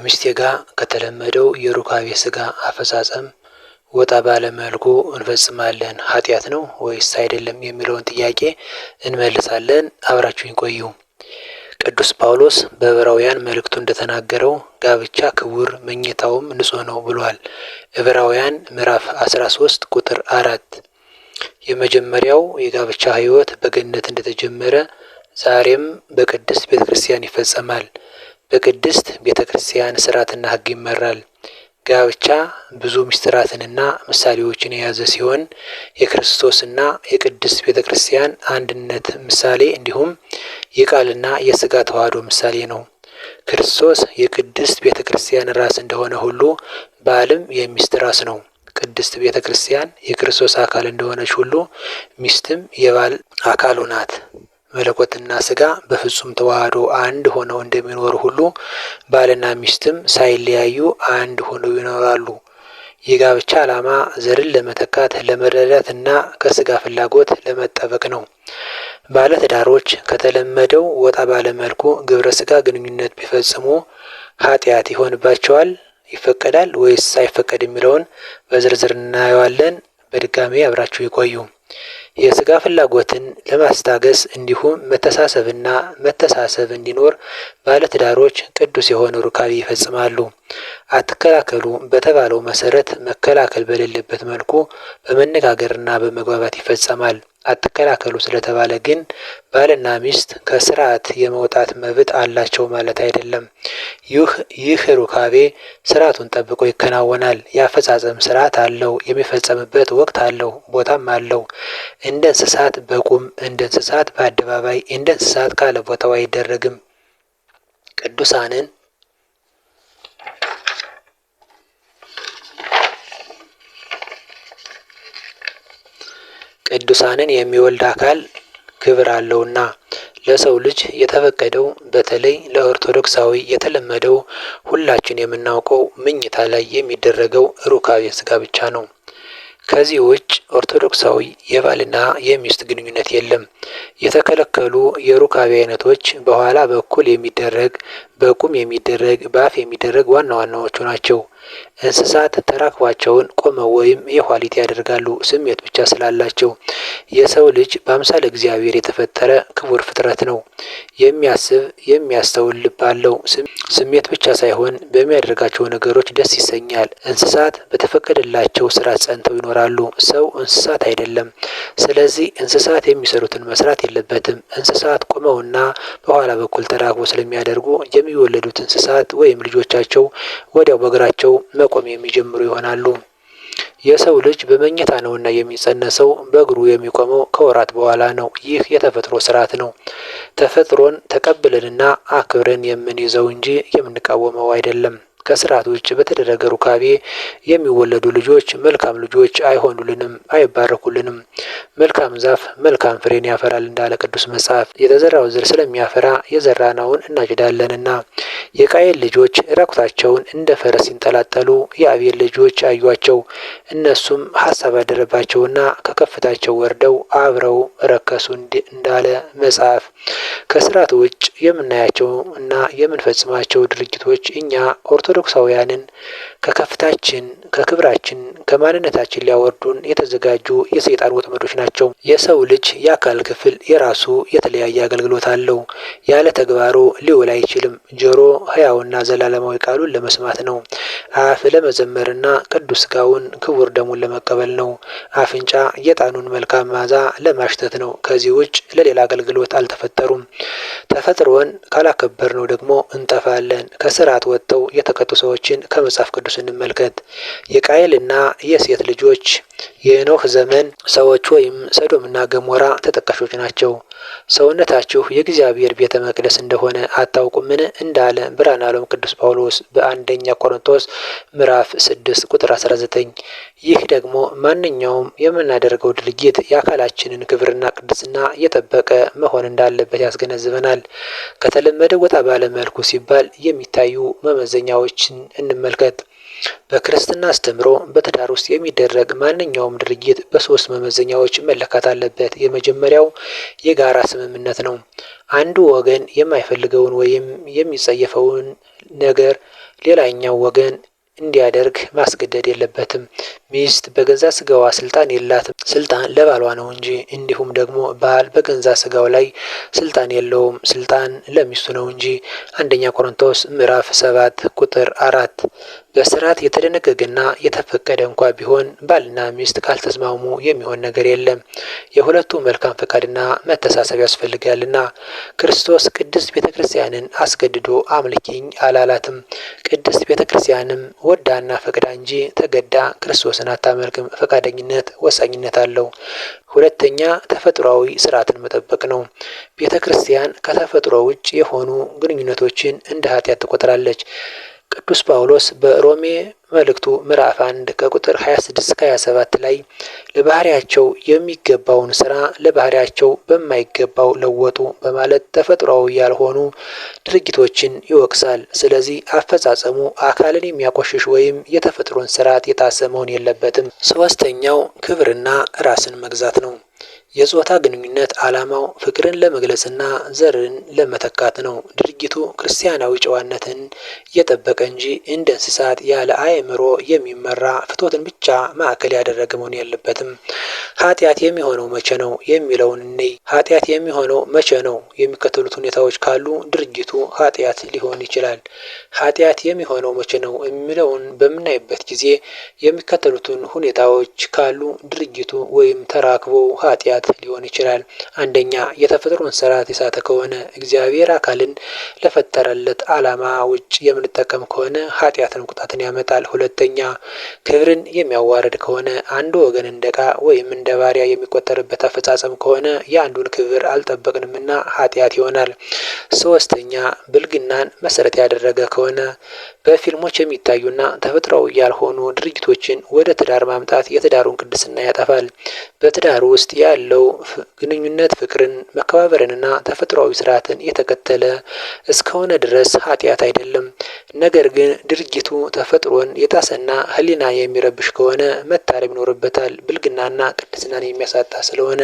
ከሚስቴ ጋር ከተለመደው የሩካቤ ስጋ አፈጻጸም ወጣ ባለ መልኩ እንፈጽማለን። ኃጢአት ነው ወይስ አይደለም የሚለውን ጥያቄ እንመልሳለን። አብራችሁኝ ቆዩ። ቅዱስ ጳውሎስ በዕብራውያን መልእክቱ እንደተናገረው ጋብቻ ክቡር መኝታውም ንጹሕ ነው ብሏል። ዕብራውያን ምዕራፍ 13 ቁጥር 4። የመጀመሪያው የጋብቻ ሕይወት በገነት እንደተጀመረ ዛሬም በቅድስት ቤተ ክርስቲያን ይፈጸማል። በቅድስት ቤተ ክርስቲያን ስርዓትና ሕግ ይመራል። ጋብቻ ብዙ ምስጢራትንና ምሳሌዎችን የያዘ ሲሆን የክርስቶስና የቅድስት ቤተ ክርስቲያን አንድነት ምሳሌ እንዲሁም የቃልና የሥጋ ተዋህዶ ምሳሌ ነው። ክርስቶስ የቅድስት ቤተ ክርስቲያን ራስ እንደሆነ ሁሉ ባልም የሚስት ራስ ነው። ቅድስት ቤተ ክርስቲያን የክርስቶስ አካል እንደሆነች ሁሉ ሚስትም የባል አካሉ ናት። መለኮትና ሥጋ በፍጹም ተዋህዶ አንድ ሆነው እንደሚኖሩ ሁሉ ባልና ሚስትም ሳይለያዩ አንድ ሆነው ይኖራሉ። የጋብቻ ዓላማ ዘርን ለመተካት ለመረዳት እና ከሥጋ ፍላጎት ለመጠበቅ ነው። ባለትዳሮች ከተለመደው ወጣ ባለ መልኩ ግብረ ሥጋ ግንኙነት ቢፈጽሙ ኃጢአት ይሆንባቸዋል? ይፈቀዳል ወይስ አይፈቀድ የሚለውን በዝርዝር እናየዋለን። በድጋሚ አብራችሁ ይቆዩ። የሥጋ ፍላጎትን ለማስታገስ እንዲሁም መተሳሰብና መተሳሰብ እንዲኖር ባለትዳሮች ቅዱስ የሆነ ሩካቤ ይፈጽማሉ። አትከላከሉ በተባለው መሰረት መከላከል በሌለበት መልኩ በመነጋገርና በመግባባት ይፈጸማል። አትከላከሉ ስለተባለ ግን ባልና ሚስት ከስርዓት የመውጣት መብት አላቸው ማለት አይደለም። ይህ ሩካቤ ስርዓቱን ጠብቆ ይከናወናል። የአፈጻጸም ስርዓት አለው። የሚፈጸምበት ወቅት አለው፣ ቦታም አለው። እንደ እንስሳት በቁም እንደ እንስሳት በአደባባይ እንደ እንስሳት ካለ ቦታው አይደረግም። ቅዱሳንን የሚወልድ አካል ክብር አለውና ለሰው ልጅ የተፈቀደው በተለይ ለኦርቶዶክሳዊ የተለመደው ሁላችን የምናውቀው መኝታ ላይ የሚደረገው ሩካቤ ሥጋ ብቻ ነው። ከዚህ ውጭ ኦርቶዶክሳዊ የባልና የሚስት ግንኙነት የለም። የተከለከሉ የሩካቤ አይነቶች በኋላ በኩል የሚደረግ፣ በቁም የሚደረግ፣ በአፍ የሚደረግ ዋና ዋናዎቹ ናቸው። እንስሳት ተራክቧቸውን ቆመው ወይም የኋሊት ያደርጋሉ፣ ስሜት ብቻ ስላላቸው። የሰው ልጅ በአምሳለ እግዚአብሔር የተፈጠረ ክቡር ፍጥረት ነው። የሚያስብ የሚያስተውል ልብ አለው። ስሜት ብቻ ሳይሆን በሚያደርጋቸው ነገሮች ደስ ይሰኛል። እንስሳት በተፈቀደላቸው ስርዓት ጸንተው ይኖራሉ። ሰው እንስሳት አይደለም። ስለዚህ እንስሳት የሚሰሩትን መስራት የለበትም። እንስሳት ቆመውና በኋላ በኩል ተራክቦ ስለሚያደርጉ የሚወለዱት እንስሳት ወይም ልጆቻቸው ወዲያው በእግራቸው መቆም የሚጀምሩ ይሆናሉ። የሰው ልጅ በመኝታ ነውና የሚጸነሰው፣ በእግሩ የሚቆመው ከወራት በኋላ ነው። ይህ የተፈጥሮ ስርዓት ነው። ተፈጥሮን ተቀብለንና አክብረን የምንይዘው እንጂ የምንቃወመው አይደለም። ከስርዓት ውጭ በተደረገ ሩካቤ የሚወለዱ ልጆች መልካም ልጆች አይሆኑልንም፣ አይባረኩልንም። መልካም ዛፍ መልካም ፍሬን ያፈራል እንዳለ ቅዱስ መጽሐፍ። የተዘራው ዘር ስለሚያፈራ የዘራነውን እናጭዳለንና። የቃየል ልጆች ራቁታቸውን እንደ ፈረስ ሲንጠላጠሉ የአቤል ልጆች አዩአቸው። እነሱም ሐሳብ አደረባቸውና ከከፍታቸው ወርደው አብረው ረከሱ እንዳለ መጽሐፍ። ከስርዓት ውጭ የምናያቸው እና የምንፈጽማቸው ድርጊቶች እኛ ኦርቶዶክሳውያንን ከከፍታችን ከክብራችን ከማንነታችን ሊያወርዱን የተዘጋጁ የሰይጣን ወጥመዶች ናቸው። የሰው ልጅ የአካል ክፍል የራሱ የተለያየ አገልግሎት አለው። ያለ ተግባሩ ሊውል አይችልም። ጆሮ ሕያውና ዘላለማዊ ቃሉን ለመስማት ነው። አፍ ለመዘመርና ቅዱስ ሥጋውን ክቡር ደሙን ለመቀበል ነው። አፍንጫ የዕጣኑን መልካም መዓዛ ለማሽተት ነው። ከዚህ ውጭ ለሌላ አገልግሎት አልተፈጠሩም። ተፈጥሮን ካላከበርነው ደግሞ እንጠፋለን። ከስርዓት ወጥተው የተቀጡ ሰዎችን ከመጽሐፍ ቅዱስ እንመልከት። የቃየልና የሴት ልጆች የኖህ ዘመን ሰዎች ወይም ሰዶምና ገሞራ ተጠቃሾች ናቸው። ሰውነታችሁ የእግዚአብሔር ቤተ መቅደስ እንደሆነ አታውቁምን እንዳለ ብርሃነ ዓለም ቅዱስ ጳውሎስ በአንደኛ ቆሮንቶስ ምዕራፍ 6 ቁጥር 19። ይህ ደግሞ ማንኛውም የምናደርገው ድርጊት የአካላችንን ክብርና ቅድስና የጠበቀ መሆን እንዳለበት ያስገነዝበናል። ከተለመደ ወጣ ባለ መልኩ ሲባል የሚታዩ መመዘኛዎችን እንመልከት። በክርስትና አስተምሮ በትዳር ውስጥ የሚደረግ ማንኛውም ድርጊት በሶስት መመዘኛዎች መለካት አለበት። የመጀመሪያው የጋራ ስምምነት ነው። አንዱ ወገን የማይፈልገውን ወይም የሚጸየፈውን ነገር ሌላኛው ወገን እንዲያደርግ ማስገደድ የለበትም። ሚስት በገዛ ስጋዋ ስልጣን የላትም፣ ስልጣን ለባሏ ነው እንጂ። እንዲሁም ደግሞ ባል በገዛ ስጋው ላይ ስልጣን የለውም፣ ስልጣን ለሚስቱ ነው እንጂ። አንደኛ ቆሮንቶስ ምዕራፍ 7 ቁጥር 4። በስርዓት የተደነገገና የተፈቀደ እንኳ ቢሆን ባልና ሚስት ካልተስማሙ የሚሆን ነገር የለም። የሁለቱ መልካም ፈቃድና መተሳሰብ ያስፈልጋልና። ክርስቶስ ቅድስት ቤተ ክርስቲያንን አስገድዶ አምልኪኝ አላላትም። ቅድስት ቤተ ክርስቲያንም ወዳና ፈቅዳ እንጂ ተገዳ ክርስቶስን አታመልክም። ፈቃደኝነት ወሳኝነት አለው። ሁለተኛ ተፈጥሯዊ ስርዓትን መጠበቅ ነው። ቤተ ክርስቲያን ከተፈጥሮ ውጭ የሆኑ ግንኙነቶችን እንደ ኃጢአት ትቆጥራለች። ቅዱስ ጳውሎስ በሮሜ መልእክቱ ምዕራፍ 1 ከቁጥር 26-27 ላይ ለባህሪያቸው የሚገባውን ስራ ለባህሪያቸው በማይገባው ለወጡ በማለት ተፈጥሯዊ ያልሆኑ ድርጊቶችን ይወቅሳል። ስለዚህ አፈጻጸሙ አካልን የሚያቆሽሽ ወይም የተፈጥሮን ስርዓት የጣሰ መሆን የለበትም። ሶስተኛው ክብርና ራስን መግዛት ነው። የጾታ ግንኙነት ዓላማው ፍቅርን ለመግለጽና ዘርን ለመተካት ነው። ድርጊቱ ክርስቲያናዊ ጨዋነትን እየጠበቀ እንጂ እንደ እንስሳት ያለ አእምሮ የሚመራ ፍትወትን ብቻ ማዕከል ያደረገ መሆን የለበትም። ኃጢአት የሚሆነው መቼ ነው የሚለውን እንይ። ኃጢአት የሚሆነው መቼ ነው? የሚከተሉት ሁኔታዎች ካሉ ድርጊቱ ኃጢአት ሊሆን ይችላል። ኃጢአት የሚሆነው መቼ ነው የሚለውን በምናይበት ጊዜ የሚከተሉትን ሁኔታዎች ካሉ ድርጊቱ ወይም ተራክቦ ኃጢአት ሊሆን ይችላል። አንደኛ የተፈጥሮን ስርዓት የሳተ ከሆነ፣ እግዚአብሔር አካልን ለፈጠረለት ዓላማ ውጭ የምንጠቀም ከሆነ ኃጢአትን ቁጣትን ያመጣል። ሁለተኛ ክብርን የሚያዋርድ ከሆነ፣ አንዱ ወገን እንደ ዕቃ ወይም እንደ ባሪያ የሚቆጠርበት አፈጻጸም ከሆነ የአንዱን ክብር አልጠበቅንምና ኃጢአት ይሆናል። ሶስተኛ ብልግናን መሰረት ያደረገ ከሆነ፣ በፊልሞች የሚታዩና ተፈጥሯዊ ያልሆኑ ድርጊቶችን ወደ ትዳር ማምጣት የትዳሩን ቅድስና ያጠፋል። በትዳር ውስጥ ያለው ግንኙነት ፍቅርን፣ መከባበርንና ተፈጥሯዊ ስርዓትን የተከተለ እስከሆነ ድረስ ኃጢአት አይደለም። ነገር ግን ድርጊቱ ተፈጥሮን የጣሰና ሕሊና የሚረብሽ ከሆነ መታረም ይኖርበታል። ብልግናና ቅድስናን የሚያሳጣ ስለሆነ